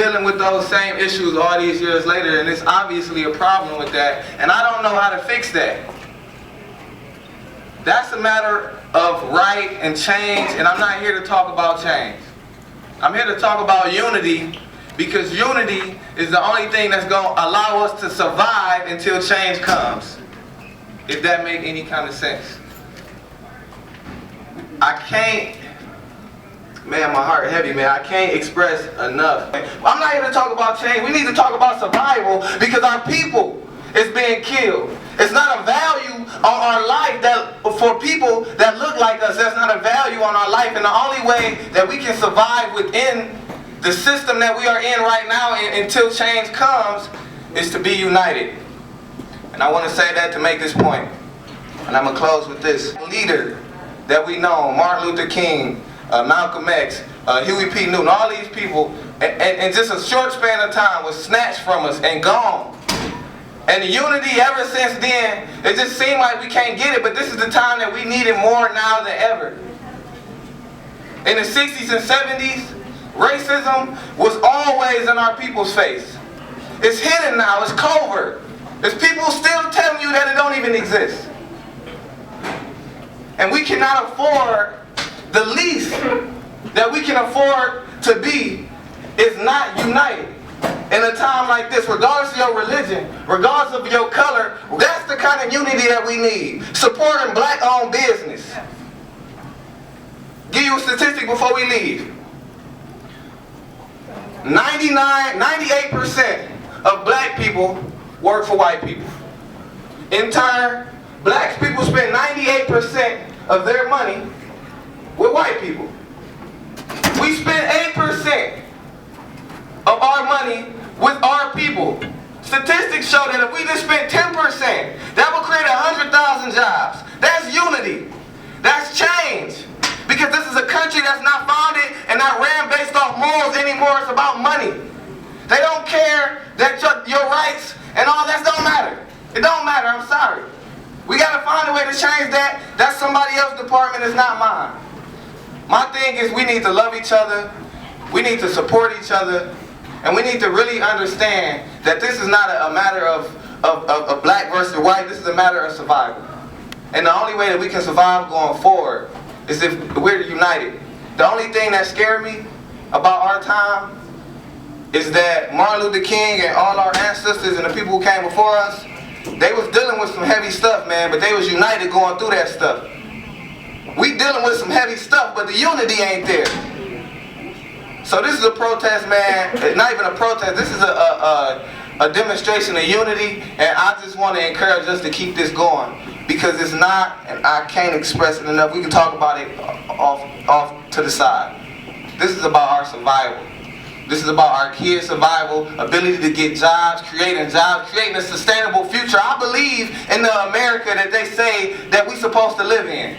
dealing with those same issues all these years later, and it's obviously a problem with that, and I don't know how to fix that. That's a matter of right and change, and I'm not here to talk about change. I'm here to talk about unity, because unity is the only thing that's going to allow us to survive until change comes. If that makes any kind of sense. I can't, man, my heart heavy, man. I can't express enough. I'm not here to talk about change. We need to talk about survival, because our people is being killed. It's not a value on our life that for people that look like us. There's not a value on our life, and the only way that we can survive within the system that we are in right now until change comes is to be united. And I want to say that to make this point. And I'm going to close with this. Leader that we know, Martin Luther King, Malcolm X, Huey P. Newton, all these people, in just a short span of time was snatched from us and gone. And the unity ever since then, it just seemed like we can't get it, but this is the time that we need it more now than ever. In the 60s and 70s, racism was always in our people's face. It's hidden now, it's covert. There's people still telling you that it don't even exist. And we cannot afford, the least that we can afford to be is not united. In a time like this, regardless of your religion, regardless of your color, that's the kind of unity that we need. Supporting black-owned business. Give you a statistic before we leave. 98% of black people work for white people. In turn, black people spend 98% of their money with white people. We spend 8% of our money with our people. Statistics show that if we just spent 10%, that will create 100,000 jobs. That's unity. That's change. Because this is a country that's not founded and not ran based off morals anymore. It's about money. They don't care that your rights and all that don't matter. It don't matter, I'm sorry. We gotta find a way to change that. That's somebody else's department, it's not mine. My thing is we need to love each other. We need to support each other. And we need to really understand that this is not a matter of black versus white. This is a matter of survival. And the only way that we can survive going forward is if we're united. The only thing that scared me about our time is that Martin Luther King and all our ancestors and the people who came before us, they was dealing with some heavy stuff, man, but they was united going through that stuff. We dealing with some heavy stuff, but the unity ain't there. So this is a protest, man. It's not even a protest. This is a demonstration of unity, and I just want to encourage us to keep this going, because it's not, and I can't express it enough. We can talk about it off to the side. This is about our survival. This is about our kids' survival, ability to get jobs, creating a sustainable future. I believe in the America that they say that we're supposed to live in.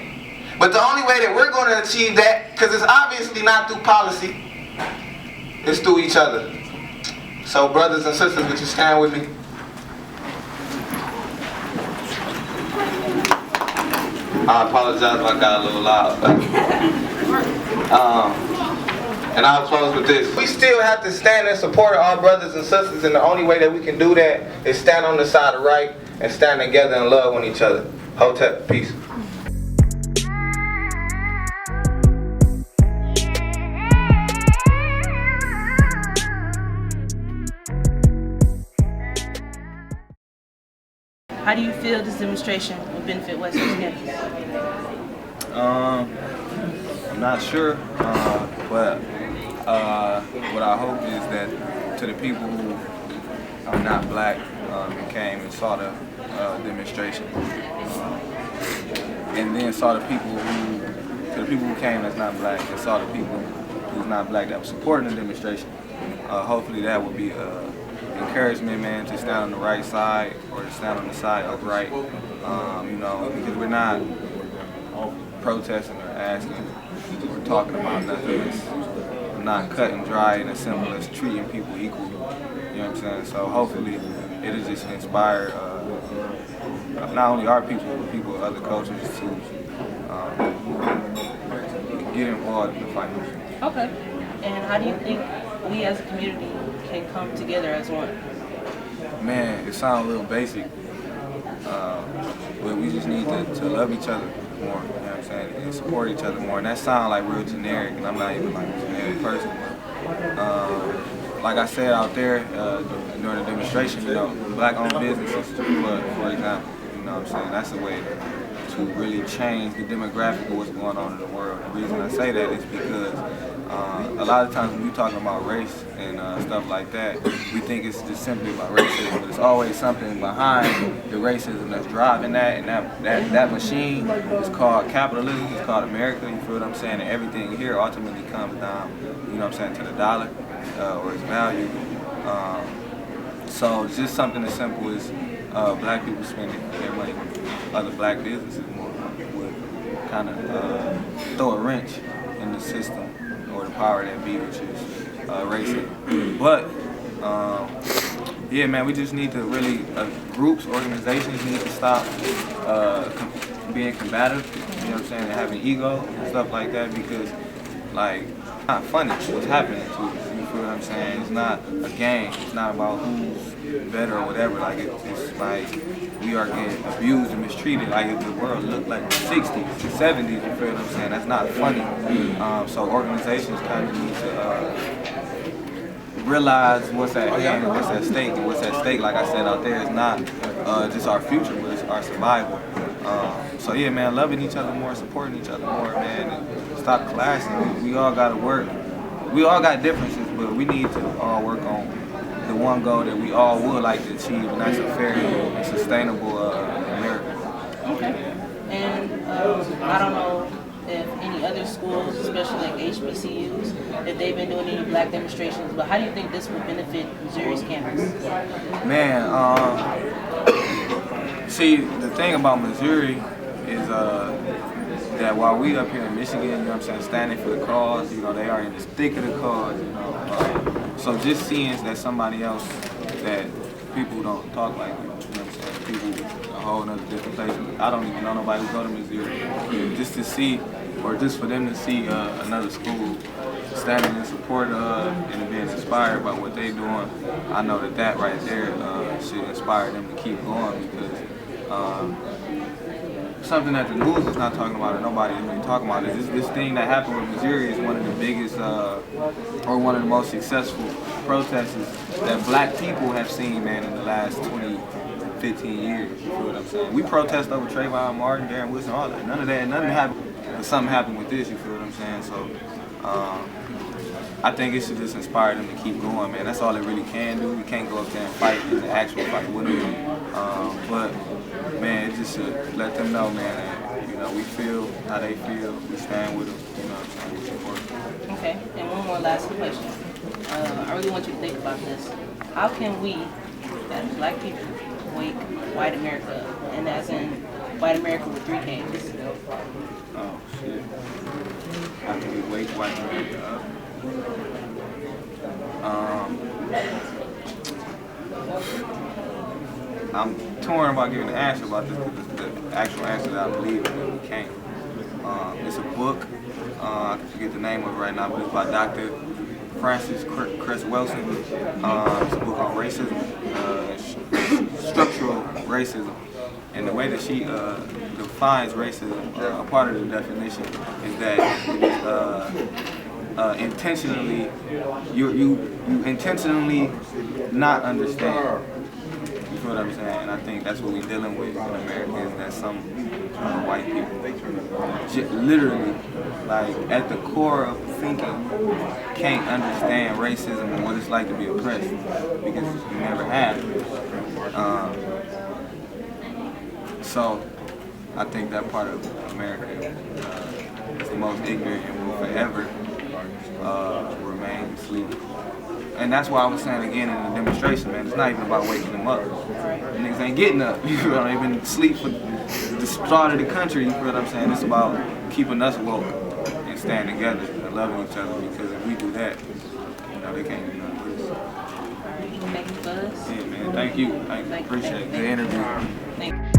But the only way that we're going to achieve that, because it's obviously not through policy, it's through each other. So brothers and sisters, would you stand with me? I apologize if I got a little loud. And I'll close with this. We still have to stand in support of our brothers and sisters, and the only way that we can do that is stand on the side of right and stand together and love one each other. Hotep, peace. How do you feel this demonstration will benefit West Virginians? I'm not sure, but what I hope is that to the people who are not black and came and saw the demonstration, and then saw the people who came that's not black and saw the people who's not black that were supporting the demonstration, hopefully that would be encouragement, man, to stand on the right side or to stand on the side of right, you know, because we're not protesting or asking or talking about nothing that's not cut and dry and as simple as treating people equally, you know what I'm saying? So hopefully it'll just inspire not only our people, but people of other cultures to get involved in the fight. Okay, and how do you think we as a community can come together as one? Man, it sounds a little basic, but we just need to love each other more, you know what I'm saying, and support each other more. And that sounds like real generic, and I'm not even like a generic person. Like I said out there during the demonstration, you know, black-owned businesses, for example, you know what I'm saying, that's a way to really change the demographic of what's going on in the world. The reason I say that is because a lot of times when we're talking about race and stuff like that, we think it's just simply about racism, but it's always something behind the racism that's driving that, and that machine is called capitalism, it's called America, you feel what I'm saying, and everything here ultimately comes down, you know what I'm saying, to the dollar or its value. So it's just something as simple as black people spending their money with other black businesses more would kind of throw a wrench in the system or the power that be, which is racism. But yeah, man, we just need to really groups, organizations need to stop being combative. You know what I'm saying, and having ego and stuff like that, because like it's not funny what's happening to us. You feel what I'm saying? It's not a game. It's not about who's better or whatever. Like it's like we are getting abused and mistreated. Like if the world looked like the 60s, 70s. You feel what I'm saying? That's not funny. So organizations kind of need to realize what's at hand, what's at stake, and what's at stake. Like I said out there, is not just our future, but it's our survival. So yeah, man, loving each other more, supporting each other more, man, and stop clashing. We all gotta work. We all got differences, but we need to all work on the one goal that we all would like to achieve, and that's a fair and sustainable America. Okay. And I don't know if any other schools, especially like HBCUs, if they've been doing any black demonstrations, but how do you think this would benefit Missouri's campus? Man, see, the thing about Missouri is that while we up here in Michigan, you know what I'm saying, standing for the cause, you know, they are in the thick of the cause, you know. So just seeing that somebody else, that people don't talk like you know what I'm saying, people a whole nother different place. I don't even know nobody who go to Missouri. Just to see, or just for them to see another school standing in support of and being inspired by what they're doing, I know that right there should inspire them to keep going, because something that the news is not talking about or nobody is really talking about is this thing that happened with Missouri is one of the biggest or one of the most successful protests that black people have seen, man, in the last 20, 15 years. You feel what I'm saying? We protest over Trayvon Martin, Darren Wilson, all that. None of that happened. But something happened with this, you feel what I'm saying? So I think it should just inspire them to keep going, man. That's all it really can do. We can't go up there and fight in the actual fight with them. But man, it just should let them know, man, that, you know, we feel how they feel, we stand with them, you know what I'm saying, we support them. Okay, and one more last question. I really want you to think about this. How can we, as black people, wake white America up? And as in white America with 3 Ks. Oh, shit. How can we wake white America up? I'm torn about giving an answer about this, because the actual answer that I believe in, we can't. It's a book, I forget the name of it right now, but it's by Dr. Francis Chris Wilson. It's a book on racism, structural racism. And the way that she defines racism, a part of the definition is that it is intentionally, you intentionally not understand. You feel what I'm saying? And I think that's what we're dealing with in America, is that some white people literally, like at the core of thinking, can't understand racism and what it's like to be oppressed, because you never have. So I think that part of America is the most ignorant and will forever remain asleep. And that's why I was saying again in the demonstration, man, it's not even about waking them up. Niggas ain't getting up. You know, they've been asleep for the start of the country, you feel what I'm saying? It's about keeping us woke and staying together and loving each other, because if we do that, you know, they can't do nothing with us. Alright, thank you for us. Yeah, man, thank you. Appreciate the interview. Thank you.